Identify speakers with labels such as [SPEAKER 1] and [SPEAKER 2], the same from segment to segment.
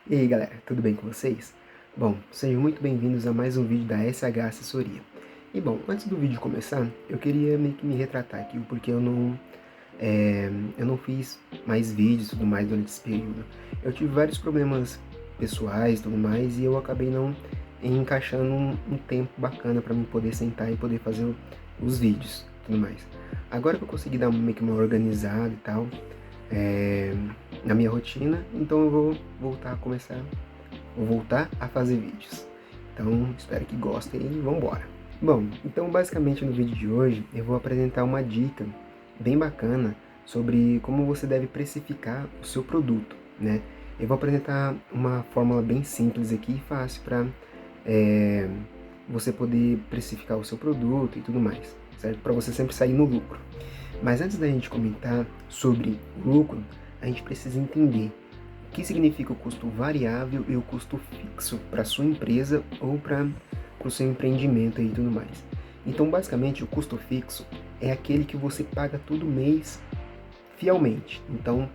[SPEAKER 1] E aí galera, tudo bem com vocês? Bom, sejam muito bem-vindos a mais um vídeo da SH Assessoria. E bom, antes do vídeo começar, eu queria meio que me retratar aqui, porque eu não fiz mais vídeos e tudo mais durante esse período. Eu tive vários problemas pessoais e tudo mais, e eu acabei não encaixando um tempo bacana para mim poder sentar e poder fazer os vídeos e tudo mais. Agora que eu consegui dar meio que uma organizada e tal, é, na minha rotina, então eu vou voltar a fazer vídeos. Então, espero que gostem e vamos embora. Bom, então basicamente no vídeo de hoje eu vou apresentar uma dica bem bacana sobre como você deve precificar o seu produto, né? Eu vou apresentar uma fórmula bem simples aqui e fácil para você poder precificar o seu produto e tudo mais, certo? Para você sempre sair no lucro. Mas antes da gente comentar sobre lucro, a gente precisa entender o que significa o custo variável e o custo fixo para sua empresa ou para o seu empreendimento e tudo mais. Então, basicamente, o custo fixo é aquele que você paga todo mês fielmente. Então,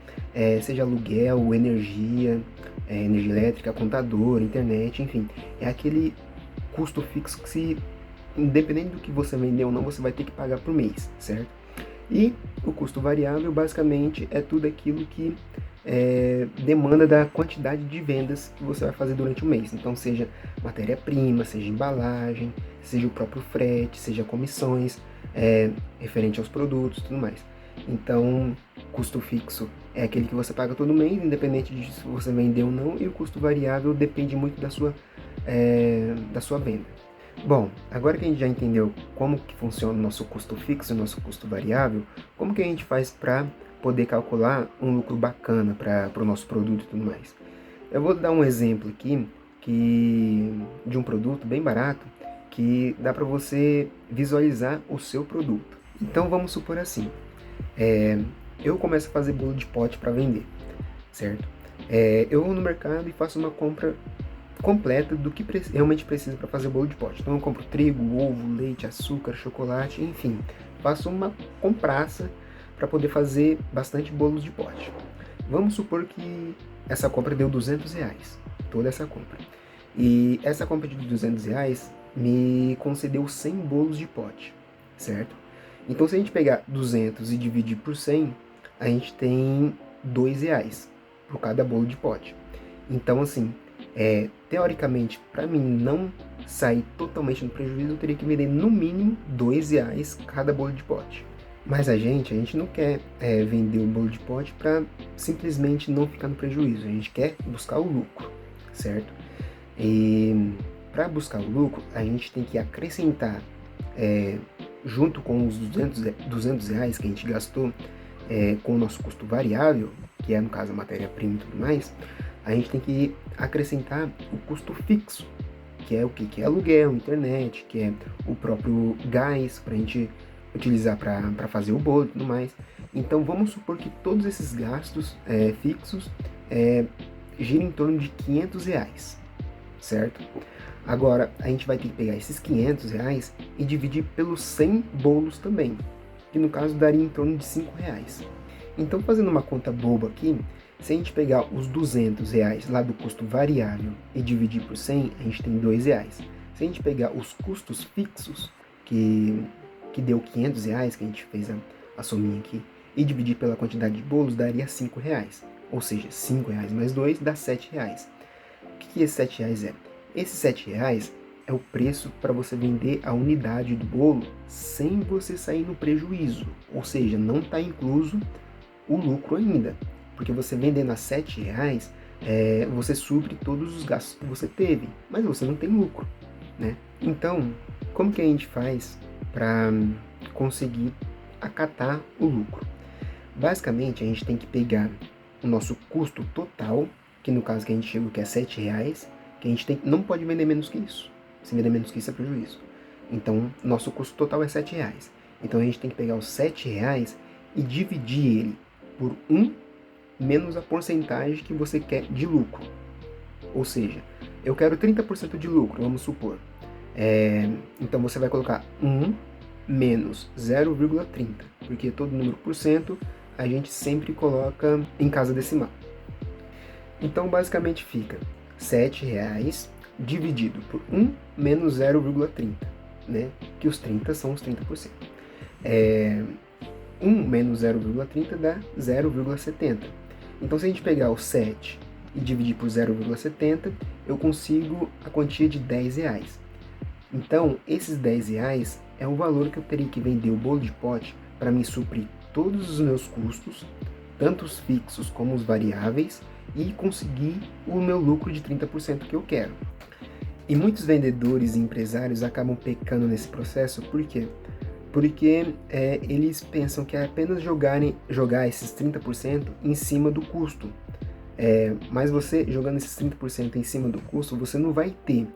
[SPEAKER 1] seja aluguel, energia elétrica, contador, internet, enfim, é aquele custo fixo que independente do que você vender ou não, você vai ter que pagar por mês, certo? E o custo variável, basicamente, é tudo aquilo que demanda da quantidade de vendas que você vai fazer durante o mês. Então, seja matéria-prima, seja embalagem, seja o próprio frete, seja comissões referente aos produtos e tudo mais. Então, custo fixo é aquele que você paga todo mês, independente de se você vender ou não, e o custo variável depende muito da sua venda. Bom, agora que a gente já entendeu como que funciona o nosso custo fixo e o nosso custo variável, como que a gente faz para poder calcular um lucro bacana para o nosso produto e tudo mais? Eu vou dar um exemplo aqui de um produto bem barato que dá para você visualizar o seu produto. Então vamos supor assim, eu começo a fazer bolo de pote para vender, certo? Eu vou no mercado e faço uma compra completa do que realmente precisa para fazer o bolo de pote. Então eu compro trigo, ovo, leite, açúcar, chocolate, enfim, faço uma compraça para poder fazer bastante bolos de pote. Vamos supor que essa compra deu R$ 200, toda essa compra. E essa compra de R$ 200 me concedeu 100 bolos de pote, certo? Então se a gente pegar 200 e dividir por 100, a gente tem R$ 2 por cada bolo de pote. Então assim, teoricamente, para mim não sair totalmente no prejuízo, eu teria que vender no mínimo R$ 2 cada bolo de pote. Mas a gente não quer vender o bolo de pote para simplesmente não ficar no prejuízo. A gente quer buscar o lucro, certo? E para buscar o lucro, a gente tem que acrescentar, junto com os R$ 200 que a gente gastou com o nosso custo variável, que é no caso a matéria-prima e tudo mais, a gente tem que acrescentar o custo fixo, que é o que? Que é aluguel, internet, que é o próprio gás para a gente utilizar para fazer o bolo e tudo mais. Então vamos supor que todos esses gastos fixos giram em torno de R$ 500, certo? Agora a gente vai ter que pegar esses R$ 500 e dividir pelos 100 bolos também, que no caso daria em torno de R$ 5. Então, fazendo uma conta boba aqui, se a gente pegar os R$ 200 lá do custo variável e dividir por 100, a gente tem R$ 2. Se a gente pegar os custos fixos, que deu R$ 500, que a gente fez a sominha aqui, e dividir pela quantidade de bolos, daria R$ 5. Ou seja, R$ 5 mais 2 dá R$ 7. O que esse R$ 7 é? Esse R$ 7 é o preço para você vender a unidade do bolo sem você sair no prejuízo. Ou seja, não está incluso o lucro ainda. Porque você vendendo a R$ 7, você supre todos os gastos que você teve, mas você não tem lucro, né? Então, como que a gente faz para conseguir acatar o lucro? Basicamente, a gente tem que pegar o nosso custo total, que no caso que a gente chegou que é R$ 7, que a gente não pode vender menos que isso. Se vender menos que isso é prejuízo. Então, nosso custo total é R$ 7. Então, a gente tem que pegar os R$ 7 e dividir ele por 1 menos a porcentagem que você quer de lucro. Ou seja, eu quero 30% de lucro, vamos supor. Então você vai colocar 1 menos 0,30, porque todo número por cento a gente sempre coloca em casa decimal. Então, basicamente fica R$ 7 dividido por 1 menos 0,30, né? Que os 30 são os 30%. 1 menos 0,30 dá 0,70. Então, se a gente pegar o 7 e dividir por 0,70, eu consigo a quantia de R$ 10. Então, esses R$ 10 é o valor que eu teria que vender o bolo de pote para me suprir todos os meus custos, tanto os fixos como os variáveis, e conseguir o meu lucro de 30% que eu quero. E muitos vendedores e empresários acabam pecando nesse processo, por quê? Porque eles pensam que é apenas jogar esses 30% em cima do custo. Mas você jogando esses 30% em cima do custo, você não vai ter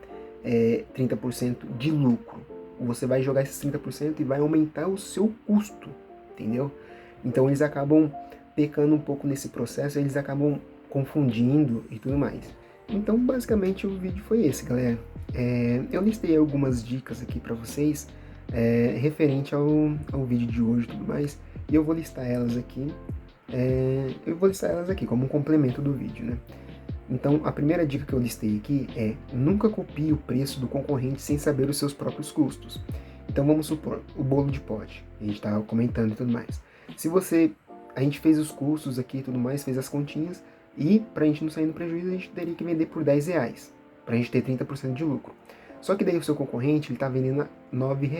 [SPEAKER 1] 30% de lucro. Você vai jogar esses 30% e vai aumentar o seu custo, entendeu? Então eles acabam pecando um pouco nesse processo, eles acabam confundindo e tudo mais. Então basicamente o vídeo foi esse, galera. Eu listei algumas dicas aqui para vocês referente ao vídeo de hoje e tudo mais, e eu vou listar elas aqui. Eu vou listar elas aqui como um complemento do vídeo, né? Então, a primeira dica que eu listei aqui é: nunca copie o preço do concorrente sem saber os seus próprios custos. Então, vamos supor, o bolo de pote, a gente estava comentando e tudo mais. A gente fez os custos aqui e tudo mais, fez as continhas, e para a gente não sair no prejuízo, a gente teria que vender por R$ 10, para a gente ter 30% de lucro. Só que daí o seu concorrente, ele está vendendo a R$ 9.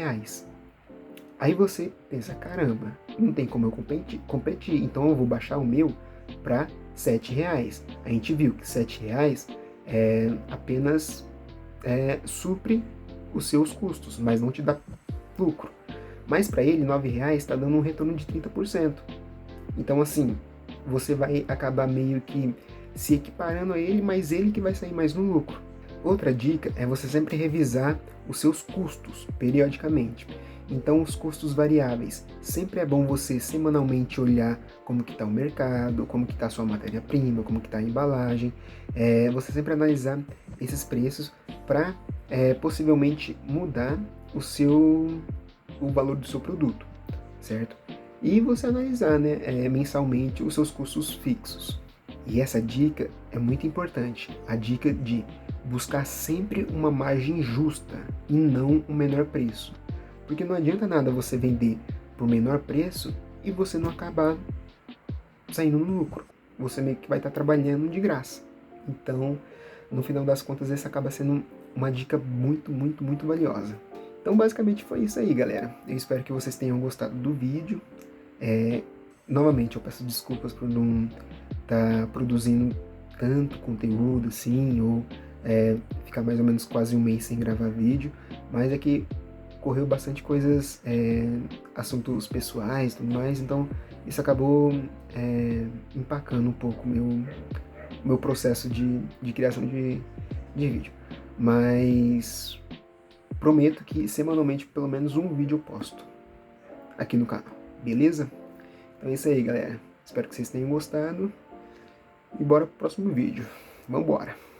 [SPEAKER 1] Aí você pensa, caramba, não tem como eu competir, então eu vou baixar o meu para R$ 7. A gente viu que R$ 7 apenas supre os seus custos, mas não te dá lucro. Mas para ele, R$ 9 está dando um retorno de 30%. Então, assim, você vai acabar meio que se equiparando a ele, mas ele que vai sair mais no lucro. Outra dica é você sempre revisar os seus custos periodicamente. Então, os custos variáveis, sempre é bom você semanalmente olhar como que está o mercado, como que está a sua matéria-prima, como que está a embalagem. Você sempre analisar esses preços para possivelmente mudar o valor do seu produto, certo? E você analisar, né, mensalmente os seus custos fixos. E essa dica é muito importante, a dica de buscar sempre uma margem justa e não o menor preço. Porque não adianta nada você vender por menor preço e você não acabar saindo no lucro. Você meio que vai estar trabalhando de graça. Então, no final das contas, essa acaba sendo uma dica muito, muito, muito valiosa. Então, basicamente foi isso aí, galera. Eu espero que vocês tenham gostado do vídeo. Novamente, eu peço desculpas por não estar produzindo tanto conteúdo assim, ou ficar mais ou menos quase um mês sem gravar vídeo, mas é que correu bastante coisas, assuntos pessoais e tudo mais, então isso acabou empacando um pouco meu processo de criação de vídeo. Mas prometo que semanalmente pelo menos um vídeo eu posto aqui no canal, beleza? Então é isso aí, galera. Espero que vocês tenham gostado e bora pro próximo vídeo. Vambora!